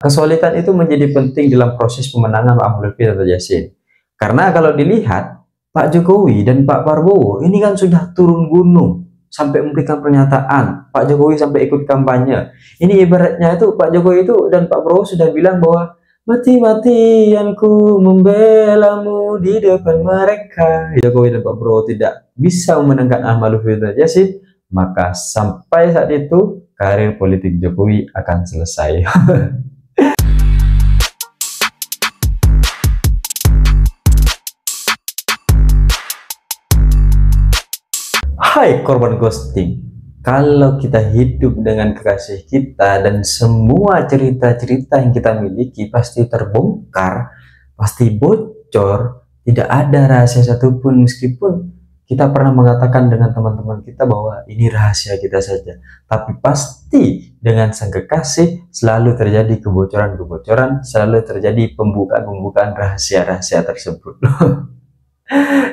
kesulitan itu menjadi penting dalam proses pemenangan Pak Ahmad Lutfi dan Tajul Yassin. Karena kalau dilihat Pak Jokowi dan Pak Prabowo ini kan sudah turun gunung sampai memberikan pernyataan. Pak Jokowi sampai ikut kampanye. Ini ibaratnya itu Pak Jokowi itu dan Pak Prabowo sudah bilang bahwa mati-matianku membelamu di depan mereka. Jokowi dan Pak Prabowo tidak bisa memenangkan Ahmad Lutfi dan Tajul Yassin, maka sampai saat itu karir politik Jokowi akan selesai. Hai korban ghosting, kalau kita hidup dengan kekasih kita dan semua cerita-cerita yang kita miliki pasti terbongkar, pasti bocor, tidak ada rahasia satupun meskipun kita pernah mengatakan dengan teman-teman kita bahwa ini rahasia kita saja, tapi pasti dengan sang kekasih selalu terjadi kebocoran-kebocoran, selalu terjadi pembukaan-pembukaan rahasia-rahasia tersebut.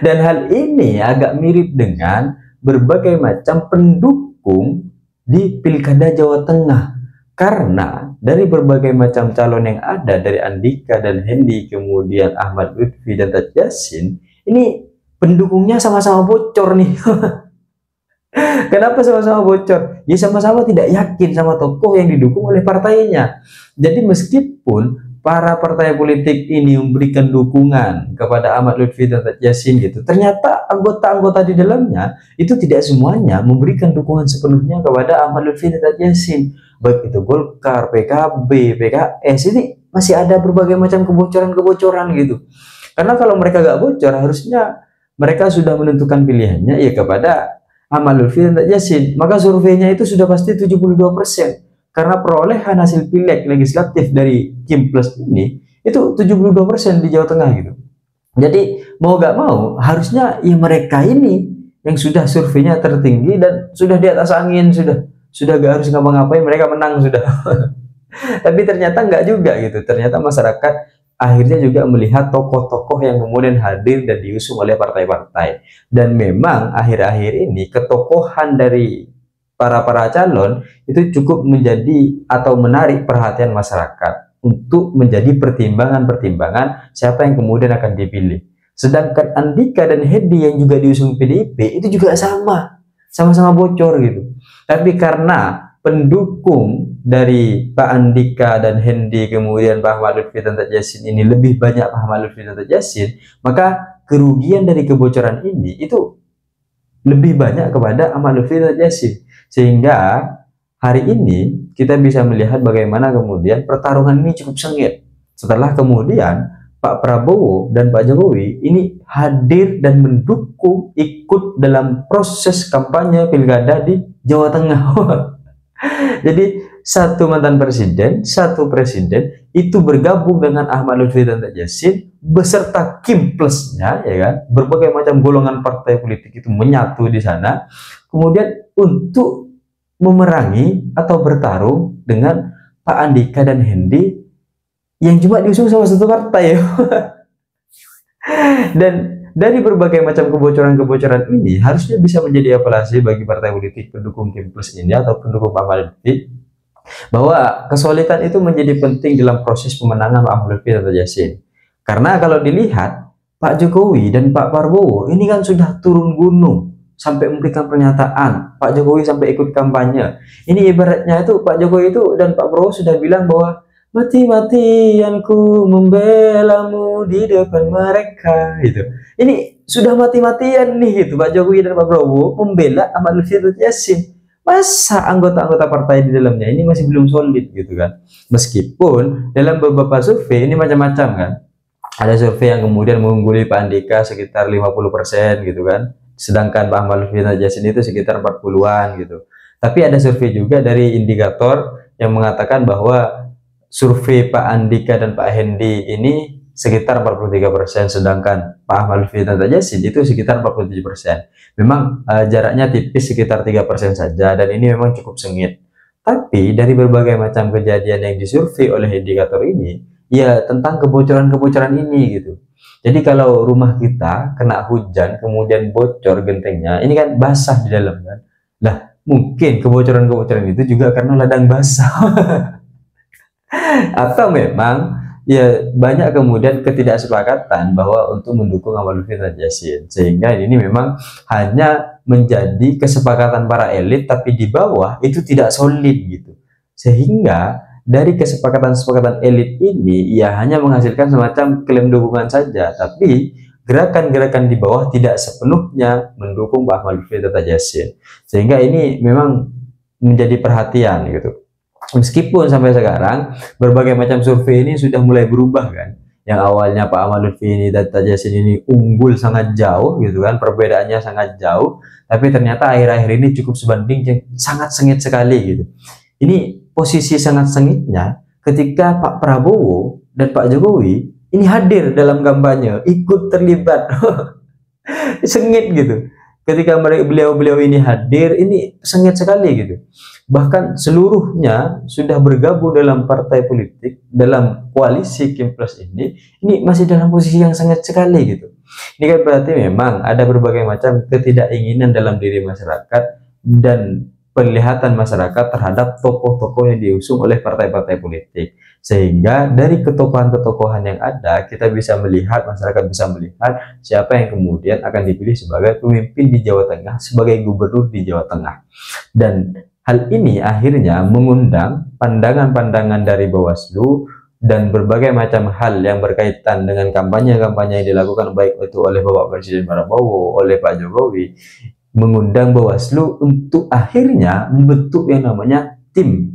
Dan hal ini agak mirip dengan berbagai macam pendukung di Pilkada Jawa Tengah, karena dari berbagai macam calon yang ada, dari Andika dan Hendy, kemudian Ahmad Lutfi dan Tajul Yassin, ini pendukungnya sama-sama bocor nih. Kenapa sama-sama bocor? Ya sama-sama tidak yakin sama tokoh yang didukung oleh partainya. Jadi meskipun para partai politik ini memberikan dukungan kepada Ahmad Lutfi dan Tajul Yassin gitu, ternyata anggota-anggota di dalamnya itu tidak semuanya memberikan dukungan sepenuhnya kepada Ahmad Lutfi dan Tajul Yassin. Baik itu Golkar, PKB, PKS, ini masih ada berbagai macam kebocoran-kebocoran gitu. Karena kalau mereka gak bocor, harusnya mereka sudah menentukan pilihannya ya kepada Ahmad Lutfi dan Tajul Yassin. Maka surveinya itu sudah pasti 72%. Karena perolehan hasil pileg legislatif dari Kim Plus ini itu 72% di Jawa Tengah gitu. Jadi mau gak mau harusnya ya mereka ini yang sudah surveinya tertinggi dan sudah di atas angin, sudah gak harus ngapa-ngapain, mereka menang sudah. Tapi ternyata nggak juga gitu. Ternyata masyarakat akhirnya juga melihat tokoh-tokoh yang kemudian hadir dan diusung oleh partai-partai. Dan memang akhir-akhir ini ketokohan dari para calon itu cukup menjadi atau menarik perhatian masyarakat untuk menjadi pertimbangan-pertimbangan siapa yang kemudian akan dipilih. Sedangkan Andika dan Hendy yang juga diusung PDIP itu juga sama-sama bocor gitu. Tapi karena pendukung dari Pak Andika dan Hendy kemudian Pak Ahmad Lutfi dan Tajul Yassin ini lebih banyak Pak Ahmad Lutfi dan Tajul Yassin, maka kerugian dari kebocoran ini itu lebih banyak kepada Ahmad Lutfi dan Tajul Yassin. Sehingga hari ini kita bisa melihat bagaimana kemudian pertarungan ini cukup sengit. Setelah kemudian Pak Prabowo dan Pak Jokowi ini hadir dan mendukung ikut dalam proses kampanye pilkada di Jawa Tengah. Jadi satu mantan presiden, satu presiden itu bergabung dengan Ahmad Lutfi dan Tajul Yassin beserta Kim Plusnya, ya kan? Berbagai macam golongan partai politik itu menyatu di sana. Kemudian untuk memerangi atau bertarung dengan Pak Andika dan Hendy yang cuma diusung sama satu partai. Dan dari berbagai macam kebocoran-kebocoran ini harusnya bisa menjadi evaluasi bagi partai politik pendukung Kim Plus ini atau pendukung Pak Ahmad Lutfi, bahwa kesulitan itu menjadi penting dalam proses pemenangan Pak Ahmad Lutfi dan Tajul Yassin. Karena kalau dilihat Pak Jokowi dan Pak Prabowo ini kan sudah turun gunung sampai memberikan pernyataan. Pak Jokowi sampai ikut kampanye. Ini ibaratnya itu Pak Jokowi itu dan Pak Prabowo sudah bilang bahwa mati-matianku membelamu di depan mereka gitu. Ini sudah mati-matian nih gitu Pak Jokowi dan Pak Prabowo membela Ahmad Lutfi dan Tajul Yassin. Masa anggota-anggota partai di dalamnya ini masih belum solid gitu kan. Meskipun dalam beberapa survei ini macam-macam kan. Ada survei yang kemudian mengungguli Pak Andika sekitar 50% gitu kan. Sedangkan Pak Ahmad Lutfi dan Tajul Yassin itu sekitar 40-an gitu. Tapi ada survei juga dari indikator yang mengatakan bahwa survei Pak Andika dan Pak Hendy ini sekitar 43%, sedangkan Pak Ahmad Lutfi dan Tajul Yassin itu sekitar 47%. Memang jaraknya tipis sekitar 3% saja, dan ini memang cukup sengit. Tapi dari berbagai macam kejadian yang disurvei oleh indikator ini, ya tentang kebocoran-kebocoran ini gitu. Jadi kalau rumah kita kena hujan kemudian bocor gentengnya, ini kan basah di dalam kan. Nah, mungkin kebocoran-kebocoran itu juga karena ladang basah. Atau memang ya banyak kemudian ketidaksepakatan bahwa untuk mendukung Ahmad Lutfi dan Yassin, sehingga ini memang hanya menjadi kesepakatan para elit, tapi di bawah itu tidak solid gitu, sehingga dari kesepakatan-kesepakatan elit ini ya hanya menghasilkan semacam klaim dukungan saja, tapi gerakan-gerakan di bawah tidak sepenuhnya mendukung Pak Ahmad Lutfi dan Yassin, sehingga ini memang menjadi perhatian gitu. Meskipun sampai sekarang berbagai macam survei ini sudah mulai berubah kan. Yang awalnya Pak Ahmad Lutfi ini dan Tajasin ini unggul sangat jauh gitu kan, perbedaannya sangat jauh, tapi ternyata akhir-akhir ini cukup sebanding sangat sengit sekali gitu. Ini posisi sangat sengitnya ketika Pak Prabowo dan Pak Jokowi ini hadir dalam kampanye, ikut terlibat. Sengit gitu. Ketika beliau-beliau ini hadir, ini sengit sekali gitu. Bahkan seluruhnya sudah bergabung dalam partai politik, dalam koalisi Kim Plus ini masih dalam posisi yang sangat sekali gitu. Ini kan berarti memang ada berbagai macam ketidakinginan dalam diri masyarakat dan penglihatan masyarakat terhadap tokoh-tokoh yang diusung oleh partai-partai politik, sehingga dari ketokohan-ketokohan yang ada kita bisa melihat, masyarakat bisa melihat siapa yang kemudian akan dipilih sebagai pemimpin di Jawa Tengah, sebagai gubernur di Jawa Tengah. Dan hal ini akhirnya mengundang pandangan-pandangan dari Bawaslu dan berbagai macam hal yang berkaitan dengan kampanye-kampanye yang dilakukan baik itu oleh Bapak Presiden Prabowo, oleh Pak Jokowi, mengundang Bawaslu untuk akhirnya membentuk yang namanya tim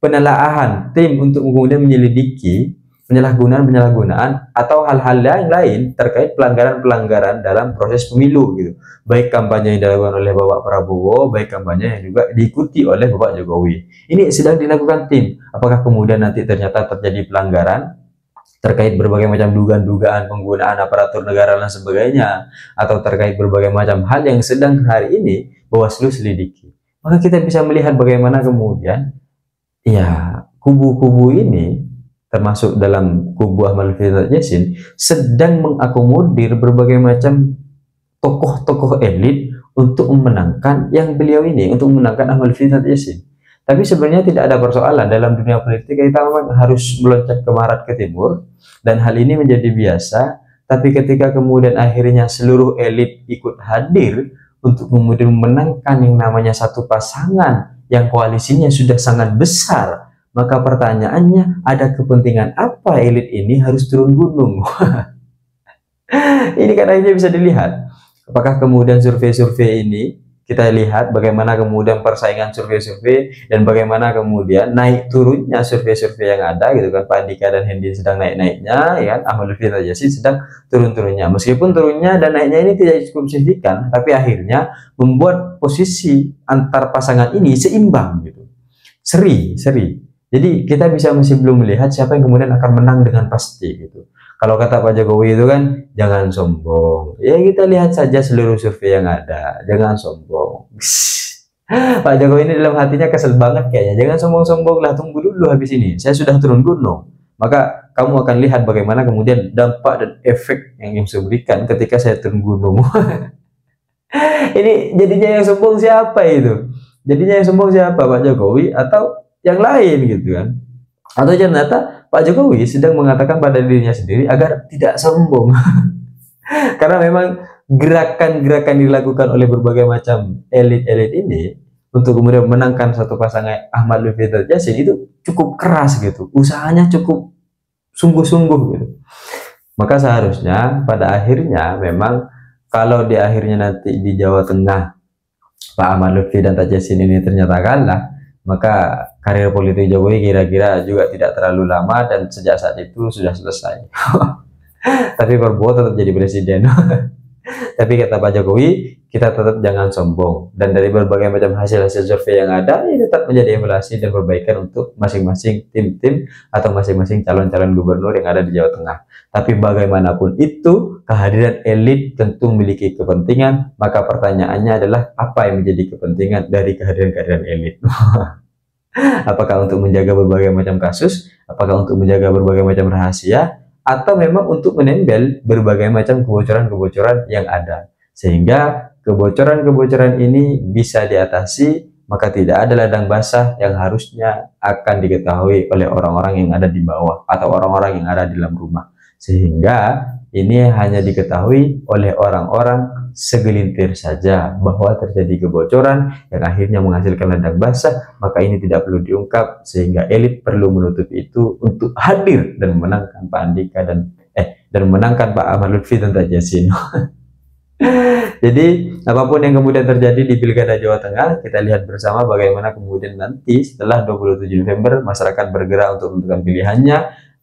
penelaahan, tim untuk kemudian menyelidiki penyalahgunaan atau hal-hal yang lain terkait pelanggaran-pelanggaran dalam proses pemilu gitu. Baik kampanye yang dilakukan oleh Bapak Prabowo, baik kampanye yang juga diikuti oleh Bapak Jokowi. Ini sedang dilakukan tim. Apakah kemudian nanti ternyata terjadi pelanggaran terkait berbagai macam dugaan-dugaan penggunaan aparatur negara dan sebagainya, atau terkait berbagai macam hal yang sedang hari ini Bawaslu selidiki, maka kita bisa melihat bagaimana kemudian ya kubu-kubu ini, termasuk dalam kubu Ahmad Lutfi dan Yassin, sedang mengakomodir berbagai macam tokoh-tokoh elit untuk memenangkan yang beliau ini, untuk memenangkan Ahmad Lutfi dan Yassin. Tapi sebenarnya tidak ada persoalan dalam dunia politik, kita memang harus meloncat ke barat ke timur, dan hal ini menjadi biasa. Tapi ketika kemudian akhirnya seluruh elit ikut hadir untuk kemudian memenangkan yang namanya satu pasangan yang koalisinya sudah sangat besar, maka pertanyaannya, ada kepentingan apa elit ini harus turun gunung? Ini kan akhirnya bisa dilihat. Apakah kemudian survei-survei ini, kita lihat bagaimana kemudian persaingan survei-survei dan bagaimana kemudian naik turunnya survei-survei yang ada gitu kan. Pak Andika dan Hendy sedang naik-naiknya, ya kan, Ahmad Lutfi dan Yassin sedang turun-turunnya. Meskipun turunnya dan naiknya ini tidak cukup signifikan, tapi akhirnya membuat posisi antar pasangan ini seimbang gitu. Seri. Jadi kita masih belum melihat siapa yang kemudian akan menang dengan pasti gitu. Kalau kata Pak Jokowi itu kan, jangan sombong. Ya kita lihat saja seluruh survei yang ada, jangan sombong. Pak Jokowi ini dalam hatinya kesel banget kayaknya. Jangan sombong-sombong lah, tunggu dulu habis ini. Saya sudah turun gunung. Maka kamu akan lihat bagaimana kemudian dampak dan efek yang saya berikan ketika saya turun gunung. Ini jadinya yang sombong siapa itu? Jadinya yang sombong siapa? Pak Jokowi atau yang lain gitu kan? Atau ternyata Pak Jokowi sedang mengatakan pada dirinya sendiri agar tidak sombong. Karena memang gerakan-gerakan dilakukan oleh berbagai macam elit-elit ini untuk kemudian menangkan satu pasangan Ahmad Lutfi dan Yassin itu cukup keras gitu. Usahanya cukup sungguh-sungguh gitu. Maka seharusnya pada akhirnya memang kalau di akhirnya nanti di Jawa Tengah Pak Ahmad Lutfi dan Yassin ini ternyata kalah, maka karir politik Jokowi kira-kira juga tidak terlalu lama dan sejak saat itu sudah selesai. Tapi Prabowo tetap jadi presiden. Tapi kata Pak Jokowi, kita tetap jangan sombong, dan dari berbagai macam hasil-hasil survei yang ada ini tetap menjadi evaluasi dan perbaikan untuk masing-masing tim-tim atau masing-masing calon-calon gubernur yang ada di Jawa Tengah. Tapi bagaimanapun itu, kehadiran elit tentu memiliki kepentingan. Maka pertanyaannya adalah, apa yang menjadi kepentingan dari kehadiran elit? Apakah untuk menjaga berbagai macam kasus? Apakah untuk menjaga berbagai macam rahasia? Atau memang untuk menembel berbagai macam kebocoran-kebocoran yang ada, sehingga kebocoran-kebocoran ini bisa diatasi maka tidak ada ladang basah yang harusnya akan diketahui oleh orang-orang yang ada di bawah atau orang-orang yang ada di dalam rumah. Sehingga ini hanya diketahui oleh orang-orang segelintir saja bahwa terjadi kebocoran yang akhirnya menghasilkan ladang basah, maka ini tidak perlu diungkap sehingga elit perlu menutup itu untuk hadir dan memenangkan Pak Andika dan menangkan Pak Ahmad Lutfi dan Taji Yassin. Jadi apapun yang kemudian terjadi di Pilkada Jawa Tengah, kita lihat bersama bagaimana kemudian nanti setelah 27 November masyarakat bergerak untuk menentukan pilihannya,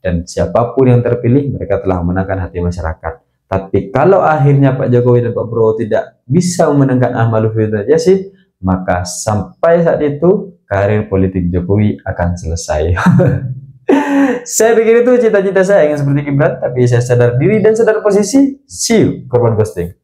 dan siapapun yang terpilih mereka telah memenangkan hati masyarakat. Tapi kalau akhirnya Pak Jokowi dan Pak Prabowo tidak bisa memenangkan Ahmad Lutfi dan Taji Yassin, maka sampai saat itu karir politik Jokowi akan selesai. Saya pikir itu cita-cita saya ingin seperti Gibran, tapi saya sadar diri dan sadar posisi. See you, korban ghosting.